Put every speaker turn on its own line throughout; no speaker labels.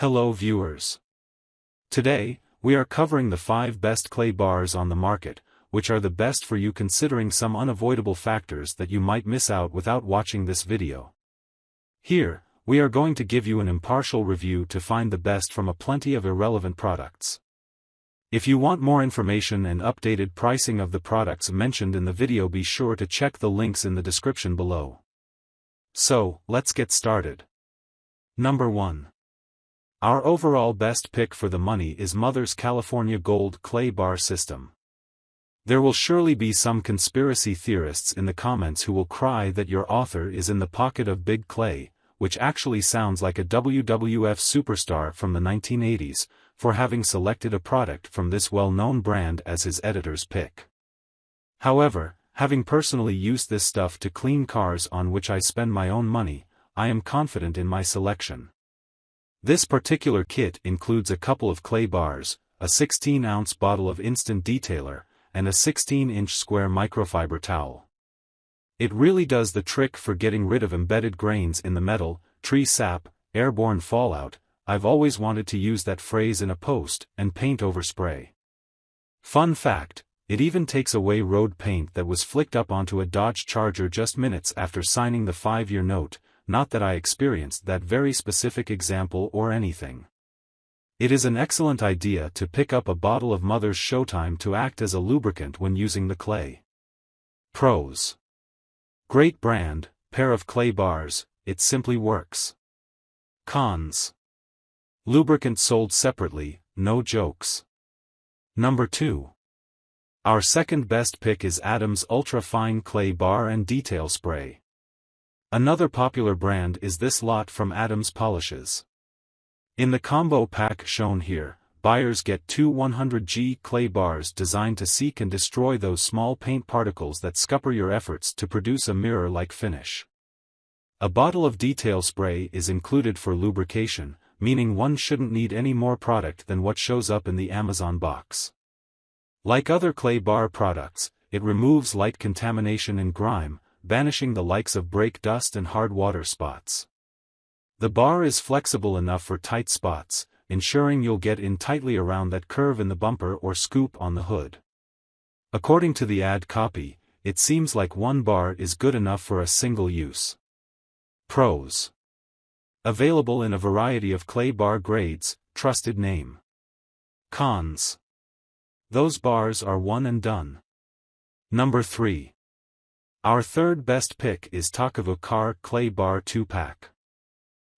Hello viewers. Today, we are covering the 5 best clay bars on the market, which are the best for you considering some unavoidable factors that you might miss out without watching this video. Here, we are going to give you an impartial review to find the best from a plenty of irrelevant products. If you want more information and updated pricing of the products mentioned in the video, be sure to check the links in the description below. So, let's get started. Number 1. Our overall best pick for the money is Mother's California Gold Clay Bar System. There will surely be some conspiracy theorists in the comments who will cry that your author is in the pocket of Big Clay, which actually sounds like a WWF superstar from the 1980s, for having selected a product from this well-known brand as his editor's pick. However, having personally used this stuff to clean cars on which I spend my own money, I am confident in my selection. This particular kit includes a couple of clay bars, a 16-ounce bottle of instant detailer, and a 16-inch square microfiber towel. It really does the trick for getting rid of embedded grains in the metal, tree sap, airborne fallout. I've always wanted to use that phrase in a post, and paint over spray. Fun fact, it even takes away road paint that was flicked up onto a Dodge Charger just minutes after signing the 5-year note. Not that I experienced that very specific example or anything. It is an excellent idea to pick up a bottle of Mother's Showtime to act as a lubricant when using the clay. Pros. Great brand, pair of clay bars, it simply works. Cons. Lubricant sold separately, no jokes. Number 2. Our second best pick is Adam's Ultra Fine Clay Bar and Detail Spray. Another popular brand is this lot from Adam's Polishes. In the combo pack shown here, buyers get 2 100G clay bars designed to seek and destroy those small paint particles that scupper your efforts to produce a mirror-like finish. A bottle of detail spray is included for lubrication, meaning one shouldn't need any more product than what shows up in the Amazon box. Like other clay bar products, it removes light contamination and grime, banishing the likes of brake dust and hard water spots. The bar is flexible enough for tight spots, ensuring you'll get in tightly around that curve in the bumper or scoop on the hood. According to the ad copy, it seems like one bar is good enough for a single use. Pros. Available in a variety of clay bar grades, trusted name. Cons. Those bars are one and done. Number 3. Our third best pick is TAKAVU Car Clay Bar 2-pack.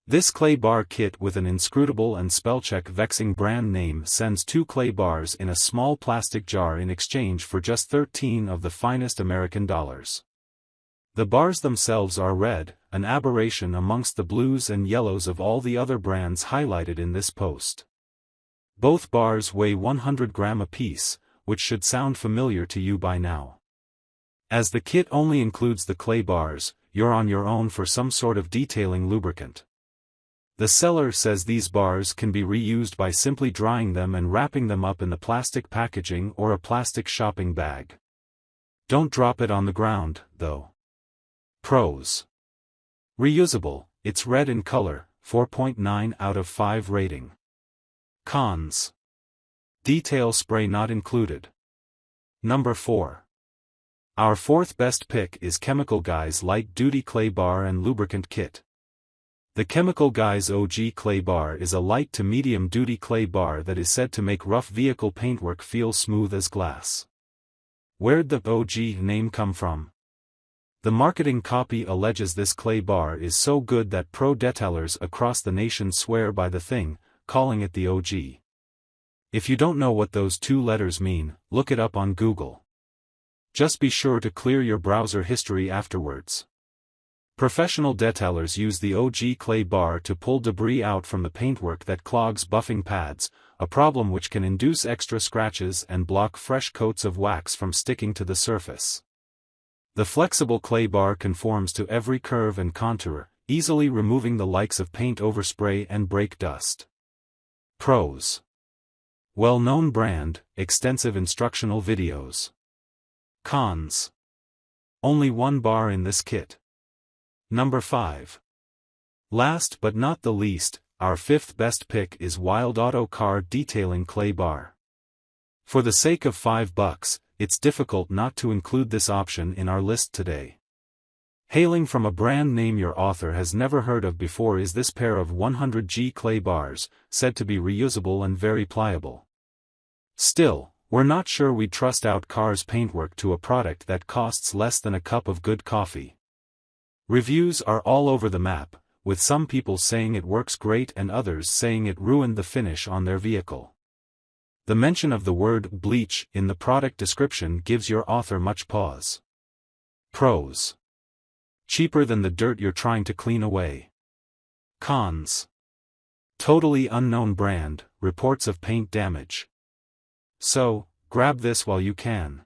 This clay bar kit with an inscrutable and spellcheck vexing brand name sends 2 clay bars in a small plastic jar in exchange for just 13 of the finest American dollars. The bars themselves are red, an aberration amongst the blues and yellows of all the other brands highlighted in this post. Both bars weigh 100 grams apiece, which should sound familiar to you by now. As the kit only includes the clay bars, you're on your own for some sort of detailing lubricant. The seller says these bars can be reused by simply drying them and wrapping them up in the plastic packaging or a plastic shopping bag. Don't drop it on the ground, though. Pros. Reusable, it's red in color, 4.9 out of 5 rating. Cons. Detail spray not included. Number 4. Our fourth best pick is Chemical Guys Light Duty Clay Bar and Lubricant Kit. The Chemical Guys OG Clay Bar is a light to medium duty clay bar that is said to make rough vehicle paintwork feel smooth as glass. Where'd the OG name come from? The marketing copy alleges this clay bar is so good that pro detailers across the nation swear by the thing, calling it the OG. If you don't know what those 2 letters mean, look it up on Google. Just be sure to clear your browser history afterwards. Professional detailers use the OG clay bar to pull debris out from the paintwork that clogs buffing pads, a problem which can induce extra scratches and block fresh coats of wax from sticking to the surface. The flexible clay bar conforms to every curve and contour, easily removing the likes of paint overspray and brake dust. Pros. Well-known brand, extensive instructional videos. Cons. Only one bar in this kit. Number 5. Last but not the least, our fifth best pick is WildAuto Car Detailing Clay Bar. For the sake of $5, it's difficult not to include this option in our list today. Hailing from a brand name your author has never heard of before is this pair of 100G clay bars, said to be reusable and very pliable. Still, we're not sure we'd trust out cars' paintwork to a product that costs less than a cup of good coffee. Reviews are all over the map, with some people saying it works great and others saying it ruined the finish on their vehicle. The mention of the word bleach in the product description gives your author much pause. Pros: cheaper than the dirt you're trying to clean away. Cons: totally unknown brand, reports of paint damage. So, grab this while you can.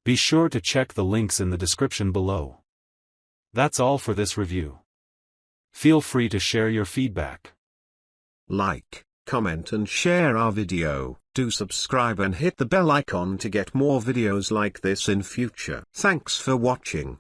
Be sure to check the links in the description below. That's all for this review. Feel free to share your feedback.
Like, comment and share our video. Do subscribe and hit the bell icon to get more videos like this in future. Thanks for watching.